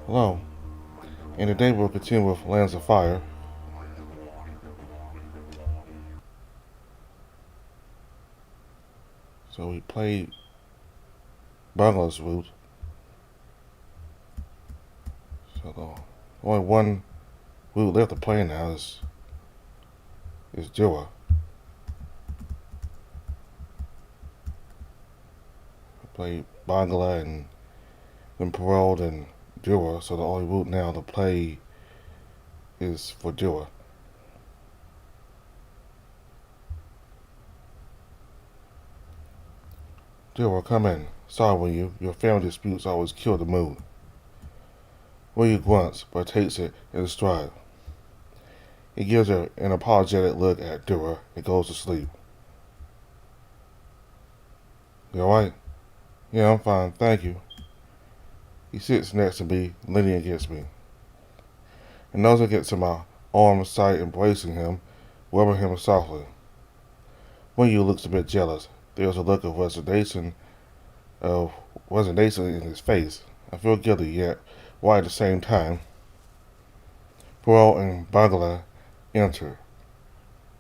Hello, and today we'll continue with Lands of Fire. So we played Bungalows route. So the only one route left to play now is Dhurra. I played Bangla and then paroled and Dhurra, so the only route now to play is for Dhurra. Dhurra, come in. Sorry when your family disputes always kill the mood. Willie grunts, but takes it in stride. He gives her an apologetic look at Dhurra and goes to sleep. You alright? Yeah, I'm fine, thank you. He sits next to me, leaning against me. And Noza gets to my arm side, embracing him, rubbing him softly. Winyu looks a bit jealous. There's a look of resignation in his face. I feel guilty yet, while at the same time. Pearl and Bangla enter.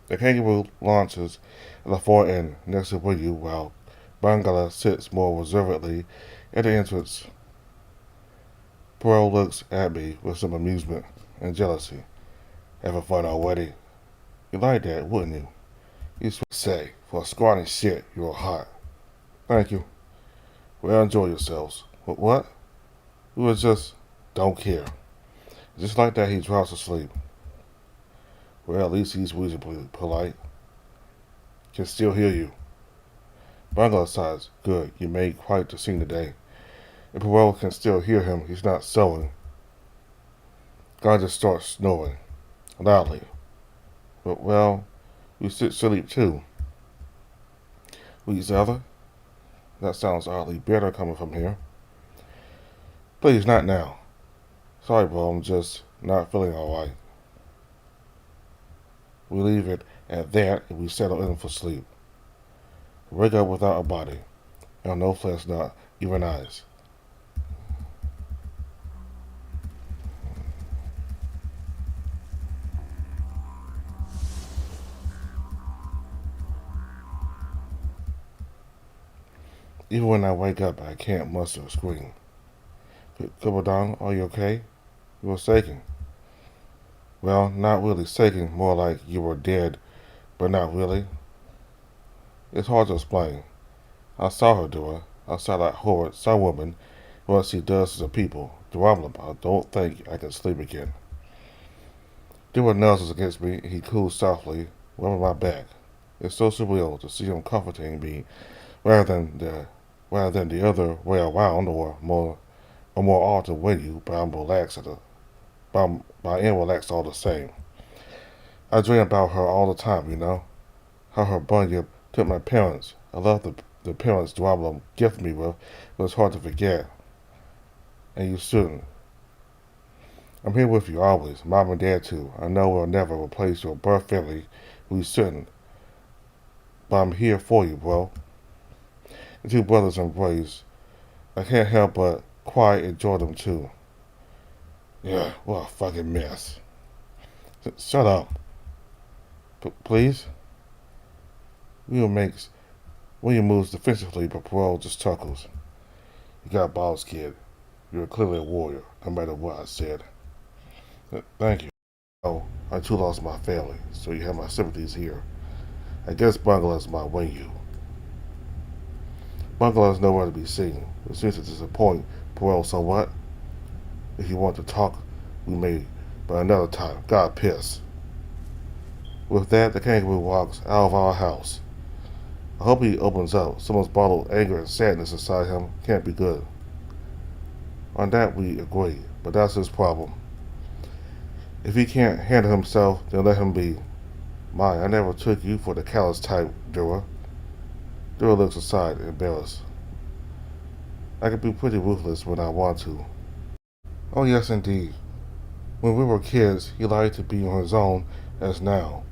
The kangaroo launches at the far end next to Winyu, while Bangla sits more reservedly at the entrance. Pearl looks at me with some amusement and jealousy. Having fun already? You'd like that, wouldn't you? You say, for a scrawny shit, you're hot. Thank you. Well, enjoy yourselves. What? We was just don't care. Just like that, he drops asleep. Well, at least he's reasonably polite. Can still hear you. Bungalow sighs. Good, you made quite the scene today. If Perel can still hear him, he's not sewing. God just starts snoring. Loudly. But, well, we sit sleep too. We other? That sounds oddly better coming from here. Please, not now. Sorry, bro, I'm just not feeling alright. We leave it at that and we settle in for sleep. Wake up without a body, and no flesh, not even eyes. Even when I wake up, I can't muster a scream. Kubadong, are you okay? You were shaking. Well, not really shaking, more like you were dead, but not really. It's hard to explain. I saw her do it. I saw that horrid some woman, what she does to the people. I don't think I can sleep again. Dewar nuzzles against me, and he coos softly, rubbing my back. It's so surreal to see him comforting me rather than the other way around, or more often with you, but I'm relaxed but I am relaxed all the same. I dream about her all the time, you know. How her bunyip took my parents. I love the parents Dwabla gifted me with, but it's hard to forget. And you shouldn't. I'm here with you always, Mom and Dad too. I know we'll never replace your birth family. We shouldn't. But I'm here for you, bro. The two brothers embrace. I can't help but quiet enjoy them too. Yeah, what a fucking mess. Shut up. Please? William moves defensively, but Perot just chuckles. You got balls, kid. You're clearly a warrior, no matter what I said. Thank you. Oh, I too lost my family, so you have my sympathies here. I guess Bungalow might win you. Bungalow is nowhere to be seen. It seems to disappoint Perot somewhat. If you want to talk, we may, but another time. God piss. With that, the kangaroo walks out of our house. I hope he opens up. Someone's bottled anger and sadness inside him can't be good. On that we agree, but that's his problem. If he can't handle himself, then let him be. My, I never took you for the callous type, Dhurra. Dhurra looks aside, embarrassed. I can be pretty ruthless when I want to. Oh yes, indeed. When we were kids, he liked to be on his own as now.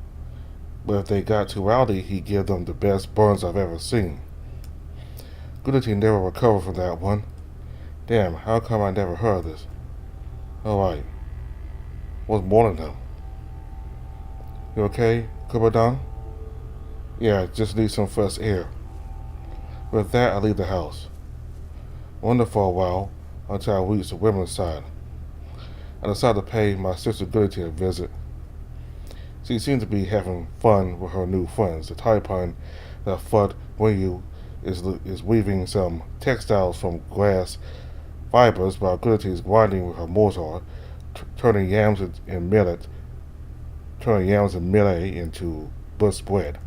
But if they got too rowdy, he'd give them the best burns I've ever seen. Good that he never recovered from that one. Damn, how come I never heard of this? Alright. What's morning though? You okay, Kubadan? Yeah, just need some fresh air. With that, I leave the house. Wonder for a while until I reach the women's side. I decide to pay my sister Goody a visit. She seems to be having fun with her new friends. The Taipan that Fudd Winyu is weaving some textiles from grass fibers while Goody is grinding with her mortar, turning yams and millet, turning yams and millet into bush bread.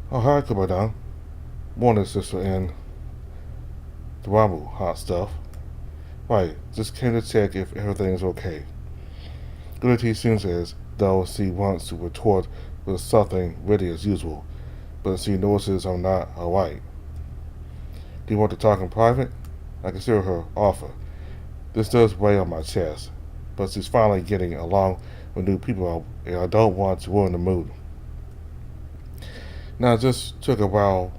Oh, hi, Kubadan. Morning, sister, and Dhurra, hot stuff. Right, just came to check if everything's okay. Goody seems as though she wants to retort with something witty as usual, but she notices I'm not alright. Do you want to talk in private? I consider her offer. This does weigh on my chest, but she's finally getting along with new people, and I don't want to ruin the mood. Now, just took a while.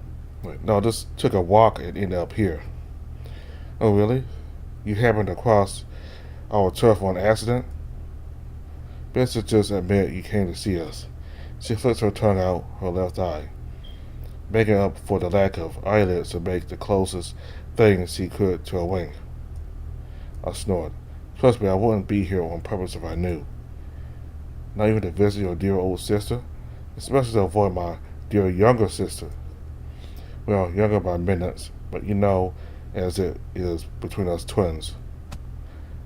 No, just took a walk and ended up here. Oh, really? You happened across our turf on accident? Best to just admit you came to see us. She flicks her tongue out her left eye, making up for the lack of eyelids to make the closest thing she could to a wink. I snored. Trust me, I wouldn't be here on purpose if I knew. Not even to visit your dear old sister, especially to avoid my dear younger sister. Well, younger by minutes, but you know, as it is between us twins.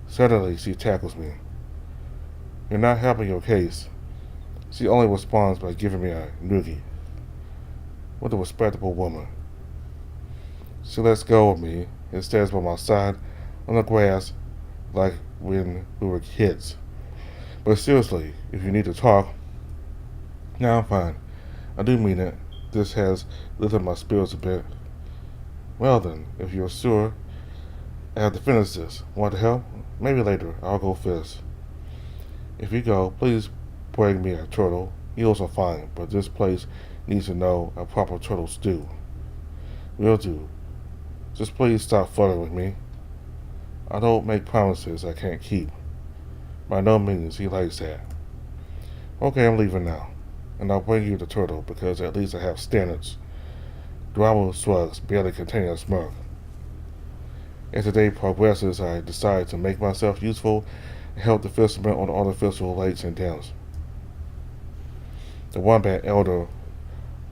Suddenly, she tackles me. You're not helping your case. She only responds by giving me a noogie. What a respectable woman. She lets go of me and stands by my side on the grass like when we were kids. But seriously, if you need to talk, now I'm fine. I do mean it. This has lifted my spirits a bit. Well then, if you're sure, I have to finish this. Want to help? Maybe later. I'll go first. If you go, please bring me a turtle. Eels are fine, but this place needs to know a proper turtle stew. Will do. Just please stop flirting with me. I don't make promises I can't keep. By no means, he likes that. Okay, I'm leaving now. And I'll bring you the turtle, because at least I have standards. Dhurra shrugs, barely containing a smirk. As the day progresses, I decide to make myself useful and help the fishermen on the artificial lakes and dams. The wombat elder,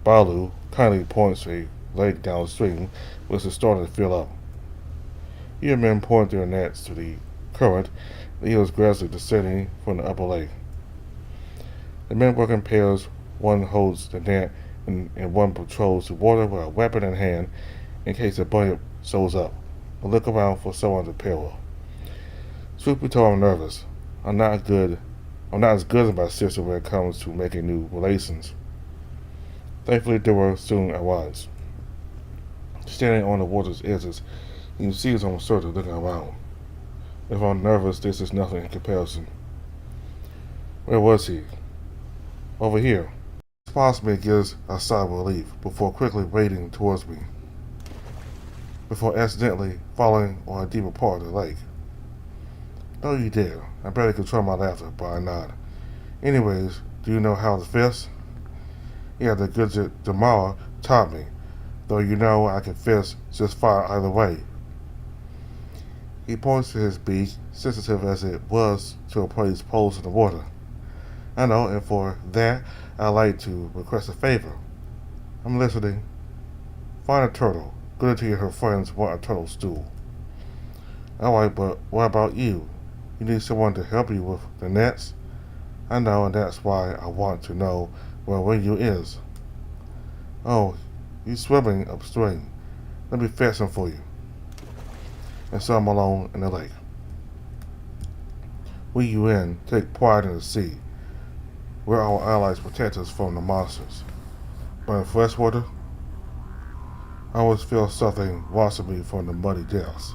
Balu, kindly points a lake downstream, which is starting to fill up. Your men point their nets to the current, the eels gradually descending from the upper lake. The men work in pairs. One holds the net and one patrols the water with a weapon in hand in case a bunny shows up. I look around for someone to pair with. Truth be told, I'm nervous. I'm not as good as my sister when it comes to making new relations. Thankfully, Dhurra soon arrives. Standing on the water's edges, you see I'm certain looking around. If I'm nervous, this is nothing in comparison. Where was he? Over here. He spots me and gives a sigh of relief before quickly wading towards me, before accidentally falling on a deeper part of the lake. No, you did. I barely control my laughter, but I nod. Anyways, do you know how to fish? Yeah, the good Damara taught me, though you know I can fish just fine either way. He points to his beak, sensitive as it was to a place posed in the water. I know, and for that, I'd like to request a favor. I'm listening. Find a turtle. Goody and her friends want a turtle stew. Alright, but what about you? You need someone to help you with the nets? I know, and that's why I want to know where Winyu is. Oh, he's swimming upstream. Let me fetch him for you. And so I'm alone in the lake. Winyu take pride in the sea, where our allies protect us from the monsters. But in freshwater, I always feel something washing me from the muddy depths.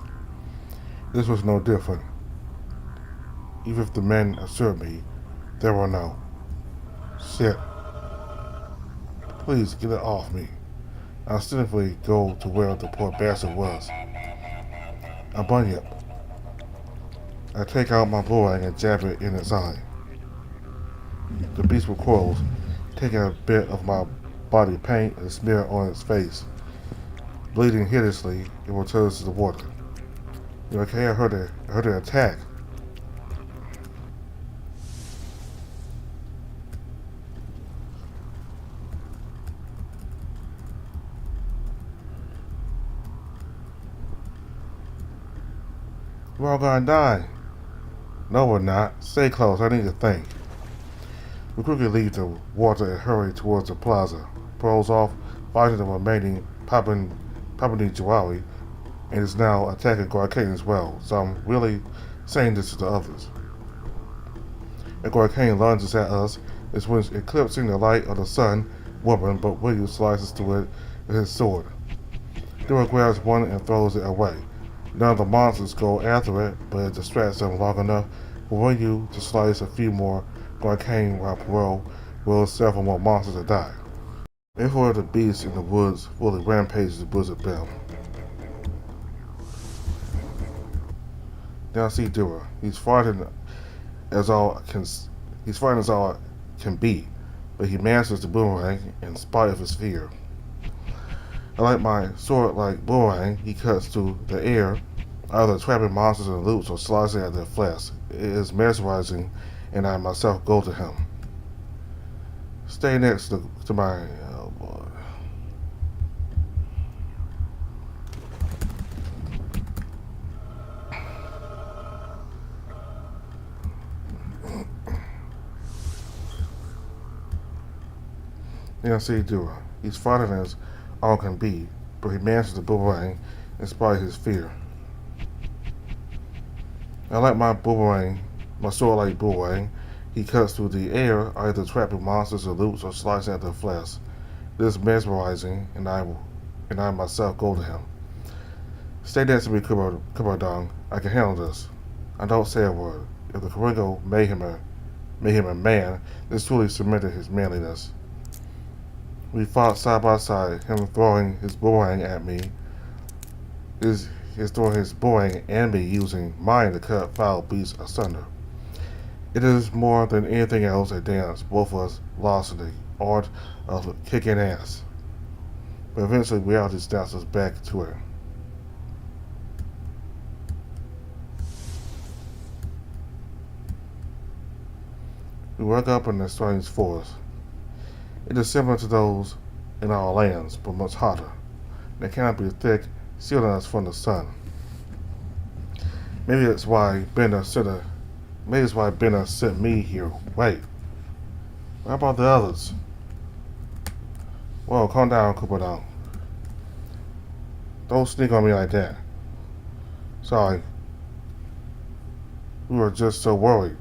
This was no different. Even if the men assured me there were no. Shit. Please get it off me. I instinctively go to where the poor bastard was. A bunyip. I take out my boomerang and jab it in its eye. The beast recoils, taking a bit of my body paint and smear it on its face. Bleeding hideously, it returns to the water. You okay? I heard an attack. We're all gonna die. No, we're not. Stay close. I need to think. We quickly leave the water and hurry towards the plaza. Pulls off, fighting the remaining Papani and is now attacking Gorkane as well, so I'm really saying this to the others. And Gorkane lunges at us, it swings eclipsing the light of the sun, woman, but William slices through it with his sword. Dhurra grabs one and throws it away. None of the monsters go after it, but it distracts them long enough for William to slice a few more Gorkane while Perot wills several more monsters to die. Before the beast in the woods fully rampages the Blizzard Bell. Now see Dhurra. He's fighting as all can be, but he masters the boomerang in spite of his fear. Unlike my sword-like boomerang, he cuts through the air, either trapping monsters in loops or slicing at their flesh. It is mesmerizing, and I myself go to him. Stay next to my... Oh boy. Now see Dhurra. He's fighting as all can be, but he masters the boomerang in spite of his fear. Unlike my sword-like boomerang, he cuts through the air, either trapping monsters in loops or slicing at their flesh. This is mesmerizing, and I myself go to him. Stay next to me, Kubardong. I can handle this. I don't say a word. If the Keringo made him a man, this truly cemented his manliness. We fought side by side, him throwing his boomerang at me, his throwing his boomerang and me using mine to cut foul beasts asunder. It is more than anything else a dance both of us lost in the art of kicking ass. But eventually reality snaps us back to it. We woke up in a strange forest. It is similar to those in our lands, but much hotter. They cannot be thick, shielding us from the sun. Maybe that's why Bender sent me here. Wait. What about the others? Whoa, calm down, Kubardong. Don't sneak on me like that. Sorry. We were just so worried.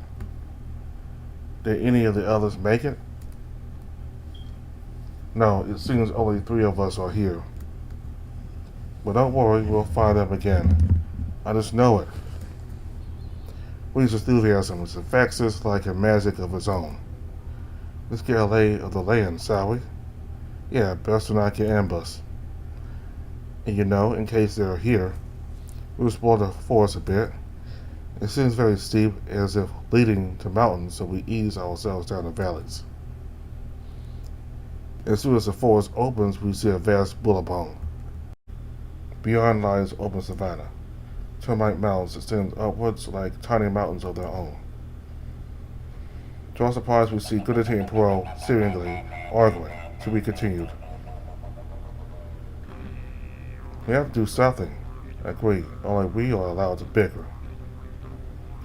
Did any of the others make it? No, it seems only 3 of us are here. But don't worry, we'll find them again. I just know it. Willie's enthusiasm affects us like a magic of its own. Let's get a lay of the land, shall we? Yeah, best to not get ambushed. And in case they're here, we'll explore the forest a bit. It seems very steep, as if leading to mountains, so we ease ourselves down the valleys. As soon as the forest opens, we see a vast billabong. Beyond lies open savanna. Termite mountains extend upwards like tiny mountains of their own. To our surprise, we see Goodity and Perot seemingly arguing. To be continued. We have to do something. Agreed. Only we are allowed to bicker.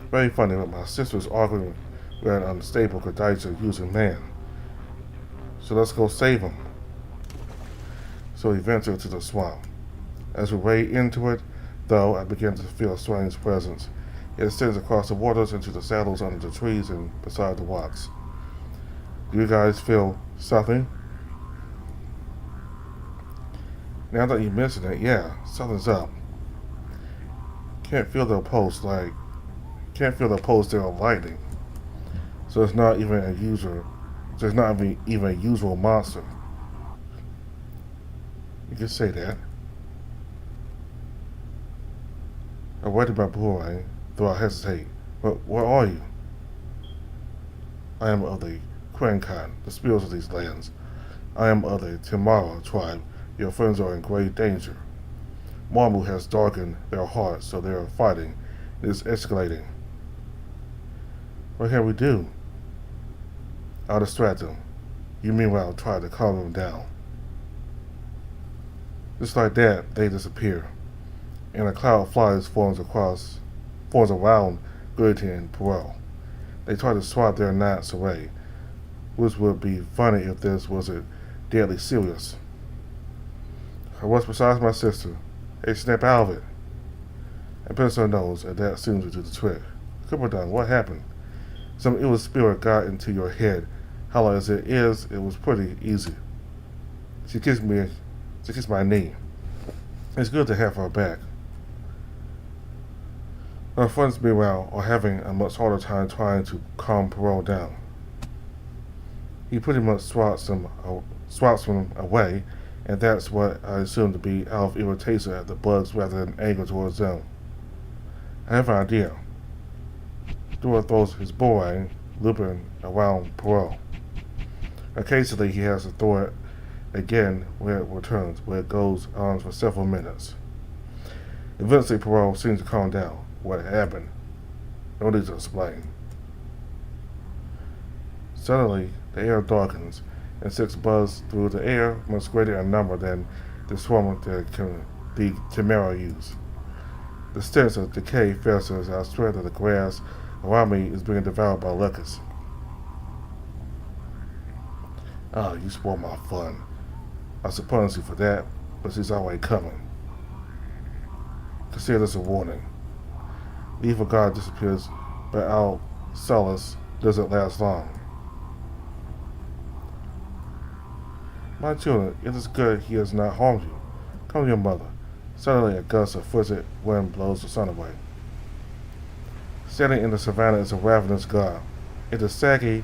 Very funny, but my sister's arguing with an unstable Kadaisa using man. So let's go save him. So we venture to the swamp. As we wade into it, though, I begin to feel a strange presence. It extends across the waters into the saddles under the trees and beside the rocks. Do you guys feel something? Now that you mention it, yeah, something's up. Can't feel the pulse there of lightning. So it's not even a usual monster. You can say that. I waited my boomerang, though I hesitate. But where are you? I am of the Quenkan, the spirits of these lands. I am of the Timara tribe. Your friends are in great danger. Marmu has darkened their hearts, so they are fighting. It is escalating. What can we do? I'll distract them. You meanwhile try to calm them down. Just like that, they disappear, and a cloud of flies forms around Goethe and Perot. They try to swat their knots away, which would be funny if this wasn't deadly serious. I was besides my sister. Hey, snap out of it. And pinch her nose, and that seems to do the trick. Cooper, what happened? Some ill spirit got into your head. Hollow as it is, it was pretty easy. She kissed my knee. It's good to have her back. Her friends, meanwhile, are having a much harder time trying to calm Perot down. He pretty much swats them away, and that's what I assume to be out of irritation at the bugs rather than anger towards them. I have an idea. Dhurra throws his boomerang, looping around Perot. Occasionally he has to throw it again where it returns, where it goes on for several minutes. Eventually Perot seems to calm down. What happened? No need to explain. Suddenly the air darkens, and six buzz through the air, much greater in number than the swarm the Chimera use. The stench of decay fills as I swear that the grass around me is being devoured by locusts. Ah, you spoiled my fun. I should punish you for that, but she's already coming. Consider this a warning. The evil god disappears, but our solace doesn't last long. My children, it is good he has not harmed you. Come to your mother. Suddenly a gust of frigid wind blows the sun away. Standing in the savannah is a ravenous god. It is saggy,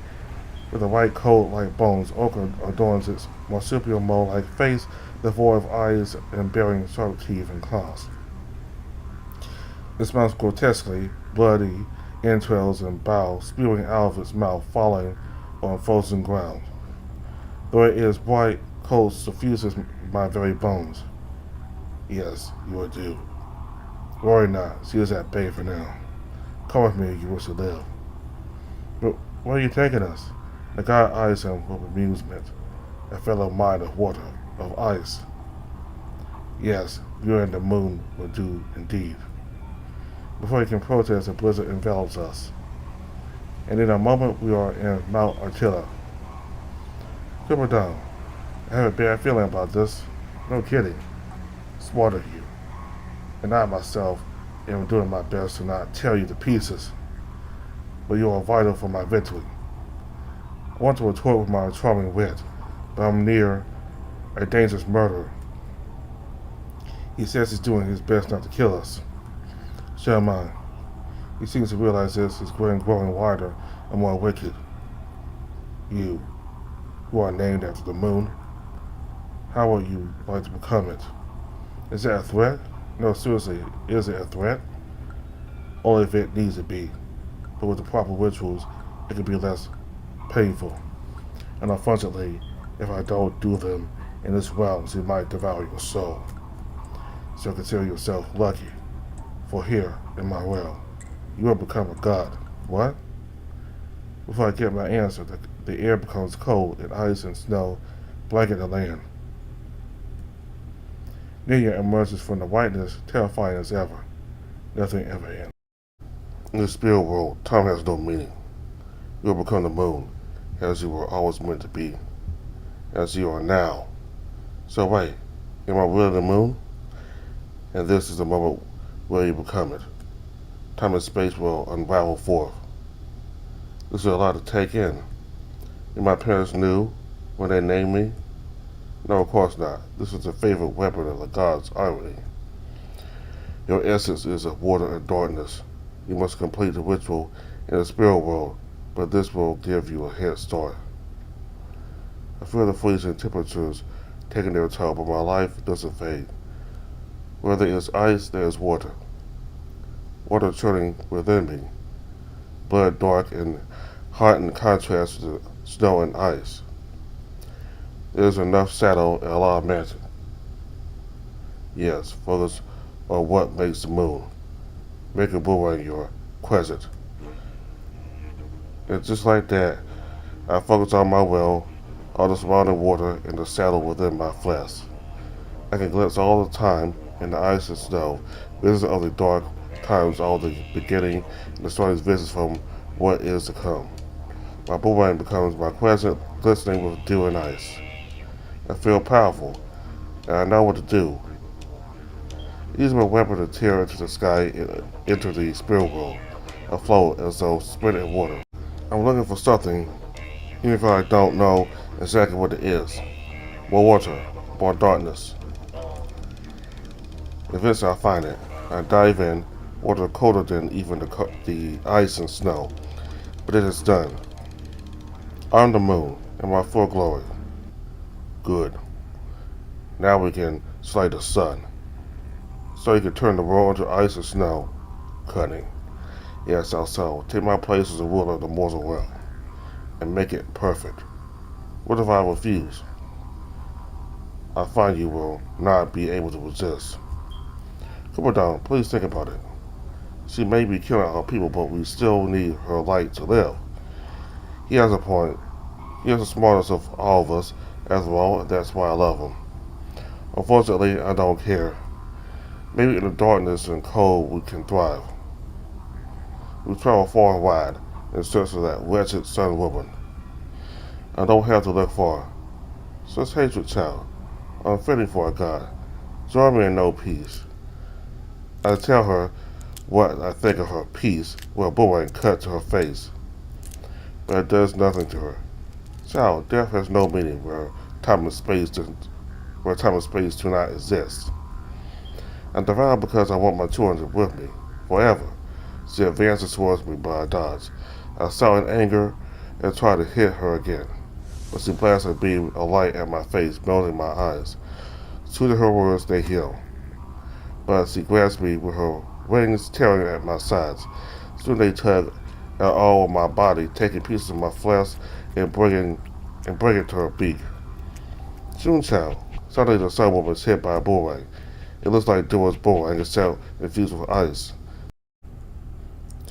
with a white coat like bones. Ochre adorns its marsupial mole-like face, devoid of eyes and bearing sharp teeth and claws. It smells grotesquely, bloody, entrails and bowels spewing out of its mouth, falling on frozen ground. Though it is bright, cold suffuses my very bones. Yes, you are due. Worry not, she is at bay for now. Come with me if you wish to live. But where are you taking us? The god eyes him with amusement. A fellow mind of water, of ice. Yes, you and the moon will do indeed. Before he can protest, a blizzard envelops us. And in a moment we are in Mount Artilla. Cooper, I have a bad feeling about this. No kidding. Smart of you. And I myself am doing my best to not tear you to pieces. But you are vital for my victory. I want to retort with my charming wit, but I'm near a dangerous murderer. He says he's doing his best not to kill us. So am I. He seems to realize this is growing wider and more wicked. You, who are named after the moon, how would you like to become it? Is that a threat? No, seriously, is it a threat? Only if it needs to be. But with the proper rituals, it can be less painful. And unfortunately, if I don't do them in this realm, it might devour your soul. So consider yourself lucky. For here, in my realm, you will become a god. What? Before I get my answer, the air becomes cold, and ice and snow blanket the land. Ninya emerges from the whiteness, terrifying as ever. Nothing ever ends. In the spirit world, time has no meaning. You will become the moon, as you were always meant to be, as you are now. So wait, am I really the moon? And this is the moment where you become it. Time and space will unravel forth. This is a lot to take in. And my parents knew when they named me? No, of course not. This is a favorite weapon of the gods' irony. Your essence is of water and darkness. You must complete the ritual in the spirit world, but this will give you a head start. I feel the freezing temperatures taking their toll, but my life doesn't fade. Where there is ice, there is water. Water churning within me. blood dark and hot in contrast to the snow and ice. There's enough shadow and a lot of magic. Yes, focus on what makes the moon. Make a boomerang your crescent. And just like that, I focus on my will, all the surrounding water, and the shadow within my flesh. I can glimpse all the time in the ice and snow, visions of the dark times, all the beginning, and the strongest visions from what is to come. My boomerang becomes my crescent, glistening with dew and ice. I feel powerful, and I know what to do. Use my weapon to tear into the sky and enter the spirit world, afloat as though suspended in water. I'm looking for something, even if I don't know exactly what it is. More water, more darkness. Eventually I find it. I dive in, water colder than even the ice and snow. But it is done. I'm the moon, in my full glory. Good. Now we can slay the sun. So you can turn the world into ice and snow. Cunning. Yes, I'll take my place as the ruler of the mortal realm. And make it perfect. What if I refuse? I find you will not be able to resist. Come on down, please think about it. She may be killing our people, but we still need her light to live. He has a point. He is the smartest of all of us, after all, and that's why I love him. Unfortunately, I don't care. Maybe in the darkness and cold we can thrive. We travel far and wide in search of that wretched sun woman. I don't have to look far. Such hatred, child, unfitting for a god. Join me in no peace. I tell her what I think of her peace with a boomerang cut to her face. But it does nothing to her. Child, death has no meaning where time and space do not exist. I'm devout because I want my children with me, forever. She advances towards me, but I dodge. I saw in anger and try to hit her again. But she blasts a beam of light at my face, melting my eyes. True to her words, they heal. But she grabs me with her wings tearing at my sides. Soon they tug at all of my body, taking pieces of my flesh and bringing it to her beak. Soon, child, suddenly the sun woman is hit by a boomerang. It looks like Dhurra's boomerang itself infused with ice.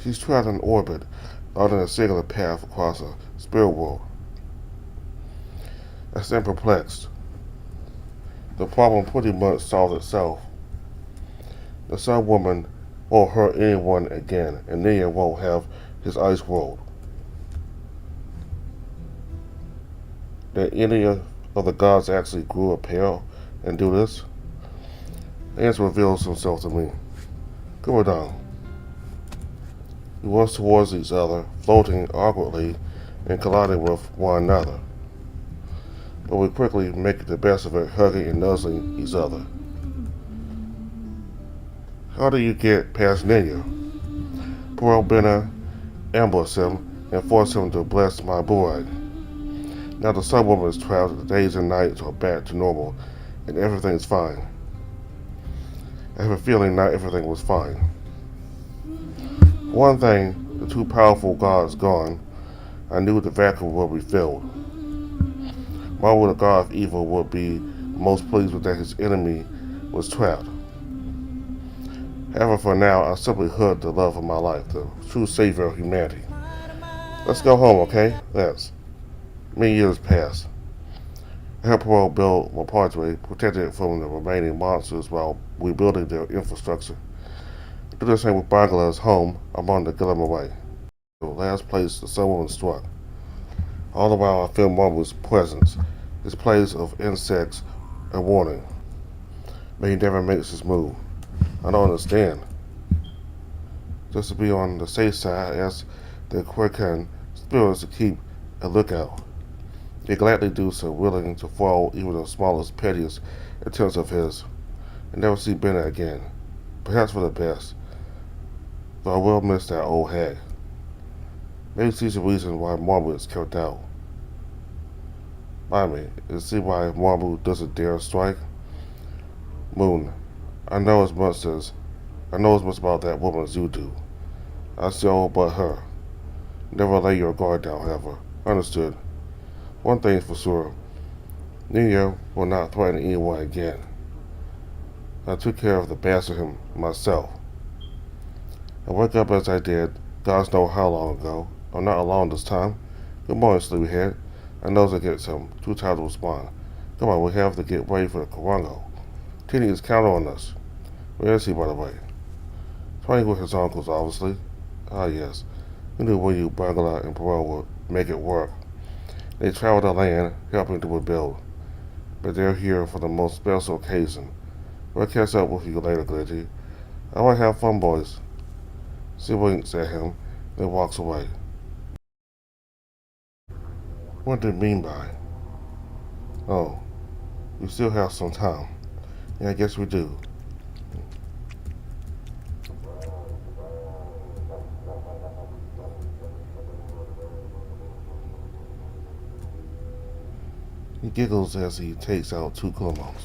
She's trapped in orbit, not in a singular path across a spirit world. I stand perplexed. The problem pretty much solved itself. The sun woman won't hurt anyone again, and Nia won't have his ice world. Did any of the gods actually grow a pair and do this? The answer reveals himself to me. Go down. We rush towards each other, floating awkwardly and colliding with one another. But we quickly make the best of it, hugging and nuzzling each other. How do you get past Nia? Poor old Benna ambushed him and forced him to bless my boomerang. Now the sun woman is trapped, the days and nights are back to normal, and everything's fine. I have a feeling not everything was fine. For one thing, the two powerful gods gone, I knew the vacuum would be filled. Marvel, the god of evil, would be most pleased with that his enemy was trapped. However, for now, I simply hug the love of my life, the true savior of humanity. Let's go home, okay? Let's. Many years passed. I helped Pearl build my Padre, protected it from the remaining monsters while rebuilding their infrastructure. I did the same with Bangla's home among the Gilliman. The last place the sun woman struck. All the while I feel Marvel's presence, his place of insects and warning. But he never makes his move. I don't understand. Just to be on the safe side, I ask the Quirkan spirits to keep a lookout. They gladly do so, willing to foil even the smallest, pettiest attempts of his, and never see Benna again. Perhaps for the best, though I will miss that old hag. Maybe she's the reason why Marble is kept out. Mind me, is she why Marble doesn't dare strike? Moon, I know as much about that woman as you do. I see all but her. Never lay your guard down, however. Understood. One thing's for sure. New Year will not threaten anyone again. I took care of the bastard him myself. I woke up as I did, gods know how long ago. I'm not alone this time. Good morning, sleepyhead. I know to get some. Too tired to respond. Come on, we have to get ready for the Karango. Tini is counting on us. Where is he, by the way? Playing with his uncles, obviously. Ah, yes. We knew William, Bangla, and Perot would make it work. They traveled the land, helping to rebuild. But they're here for the most special occasion. We'll catch up with you later, Glitchy. I want to have fun, boys. She winks at him, then walks away. What do you mean by? Oh, we still have some time. Yeah, I guess we do. He giggles as he takes out 2 Kulamons.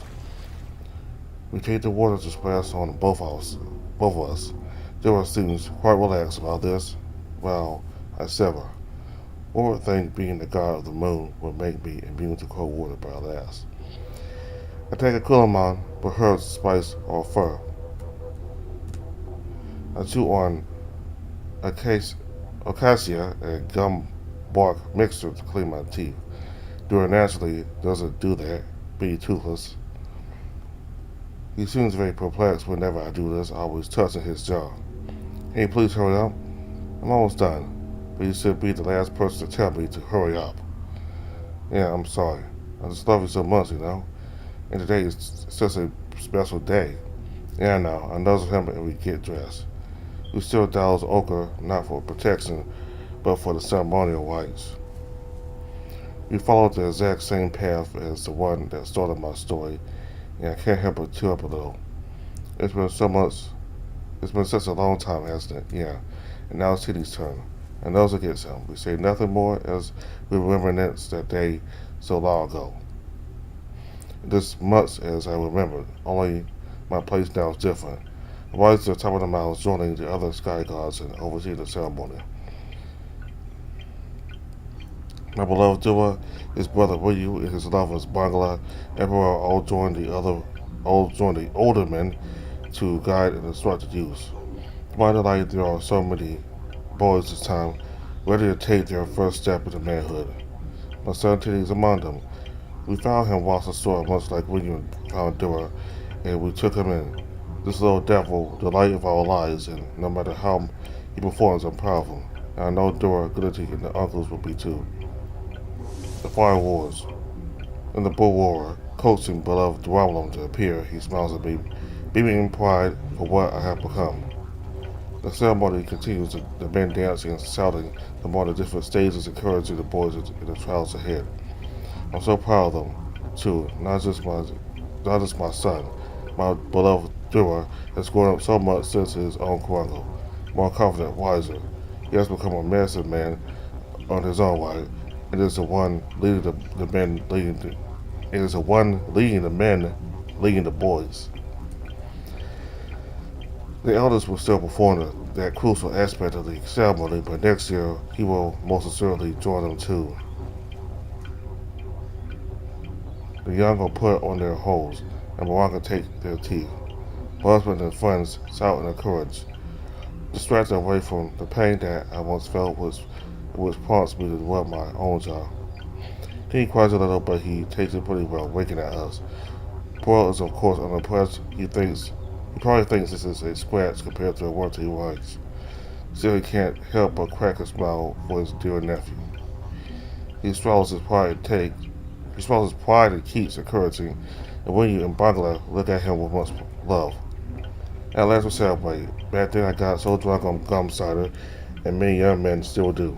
We take the water to splash on both of us. Dhurra seems quite relaxed about this. Well, I sever. One would think being the god of the moon would make me immune to cold water, but alas. I take a Kulamon, but herbs, spice, or fur. I chew on acacia and gum bark mixture to clean my teeth. Dhurra naturally doesn't do that, being toothless. He seems very perplexed whenever I do this, always touching his jaw. Hey, please hurry up. I'm almost done, but you should be the last person to tell me to hurry up. Yeah, I'm sorry. I just love you so much, you know. And today is such a special day. Yeah, now I nuzzle him and we get dressed. We still douse ochre, not for protection, but for the ceremonial rites. We followed the exact same path as the one that started my story, and I can't help but tear up a little. It's been such a long time, hasn't it? Yeah. And now it's Titty's turn. And those against him. We say nothing more as we reminisce that day so long ago. This much as I remember, only my place now is different. I rise to the top of the mountains, joining the other sky gods and overseeing the ceremony. My beloved Dhurra, his brother William, and his lovers Bangla, Emperor all joined the older men to guide and instruct the youth. To my delight, there are so many boys this time, ready to take their first step into manhood. My son Teddy is among them. We found him whilst ashore, much like William found Dhurra, and we took him in. This little devil, the light of our lives, and no matter how he performs, I'm proud of him. And I know Dhurra, Glitty, and the uncles will be too. The fire wars. In the bull roar, coaxing beloved Dhurra to appear, he smiles at me, beaming in pride for what I have become. The ceremony continues, the men dancing and shouting among the different stages, encouraging the boys in the trials ahead. I'm so proud of them, too, not just my son. My beloved Dhurra has grown up so much since his own Karango. More confident, wiser. He has become a massive man on his own right, and is the one leading the men leading the it is the one leading the men leading the boys. The elders will still perform that crucial aspect of the ceremony, but next year he will most assuredly join them too. The young will put on their hose, and Baraka take their teeth. Husband and friends shout and encourage, distracted away from the pain that I once felt which prompts me to rub my own jaw. He cries a little, but he takes it pretty well, winking at us. Pearl is of course unimpressed. He probably thinks this is a scratch compared to the work he writes. Still, he can't help but crack a smile for his dear nephew. He swallows his pride and keeps encouraging, and when you and Bangla look at him with much love. At last we celebrate. Back then I got so drunk on gum cider, and many young men still do.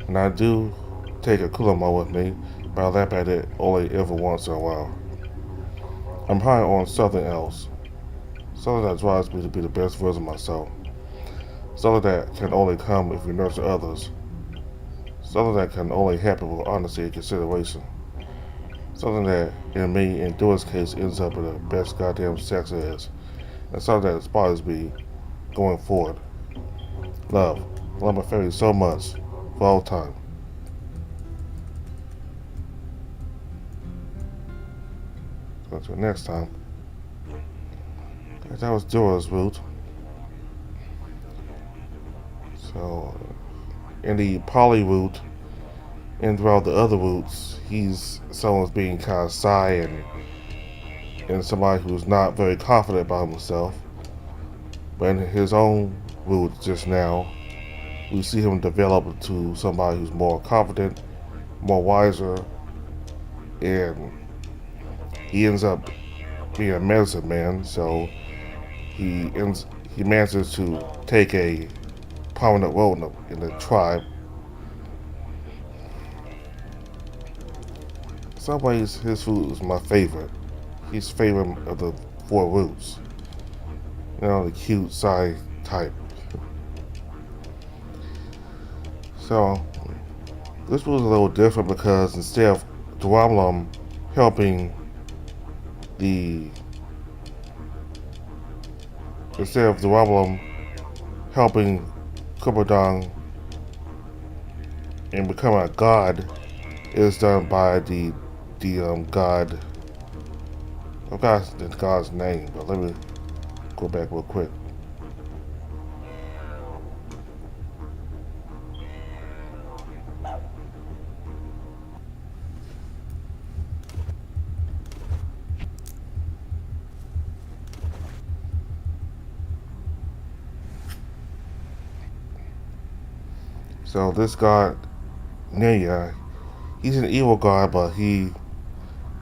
And I do take a Kulamon with me, but I lap at it only every once in a while. I'm high on something else. Something that drives me to be the best version of myself. Something that can only come if you nurture others. Something that can only happen with honesty and consideration. Something that, in me and Dhurra's case, ends up in the best goddamn sex there is. And something that inspires me going forward. Love. I love my family so much for all time. So until next time. That was Dhurra's route. So in the poly route and throughout the other routes, someone's being kind of shy and somebody who's not very confident about himself. But in his own route just now, we see him develop to somebody who's more confident, more wiser, and he ends up being a medicine man. So he manages to take a prominent role in the tribe. In some ways, his food is my favorite. He's favorite of the four routes. You know, the cute side type. So this was a little different because instead of Dhurra helping Kumbadang and becoming a god, is done by the god. I forgot the god's name, but let me go back real quick. So this god, Naya, he's an evil god, but he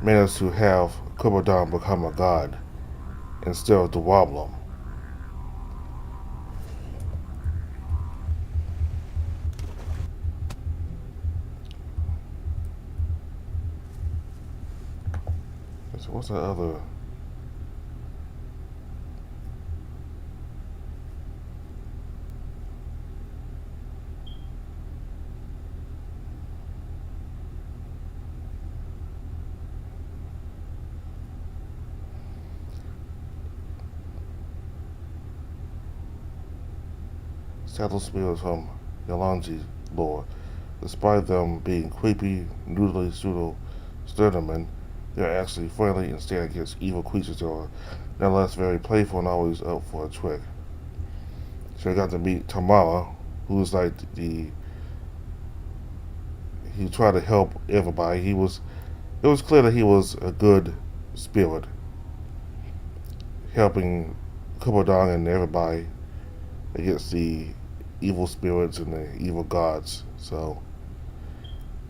managed to have Kumbadang become a god instead of Dhurra. So what's the other? Saddle spirits from Yalanji's lore. Despite them being creepy, noodly pseudo-sternmen, they are actually friendly and stand against evil creatures that are nonetheless very playful and always up for a trick. So I got to meet Tamara, who's like he tried to help everybody. It was clear that he was a good spirit, helping Kumbadang and everybody against the evil spirits and the evil gods. So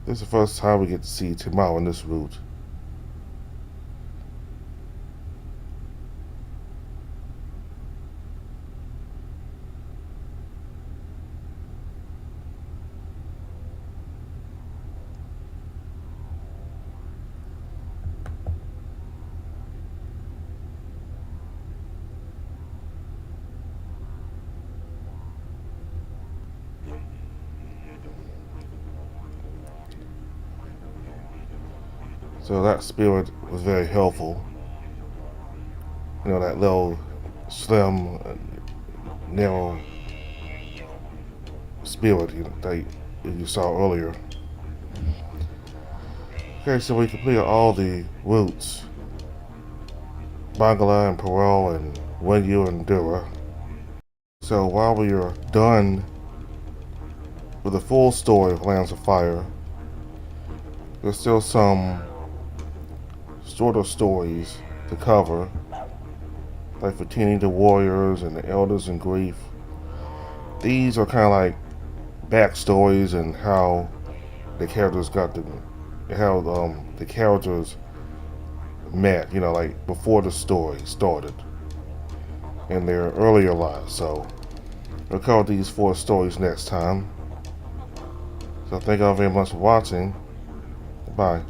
this is the first time we get to see Tamara in this route. So that spirit was very helpful. You know, that little slim, narrow spirit that you saw earlier. Okay, so we completed all the routes. Bangala and Perel and Wenyu and Dhurra. So while we are done with the full story of Lands of Fire, there's still some shorter stories to cover, like Fatini the Warriors and the Elders in Grief. These are kind of like backstories and how the characters the characters met, you know, like before the story started in their earlier lives. So we'll cover these 4 stories next time. So thank you all very much for watching. Bye.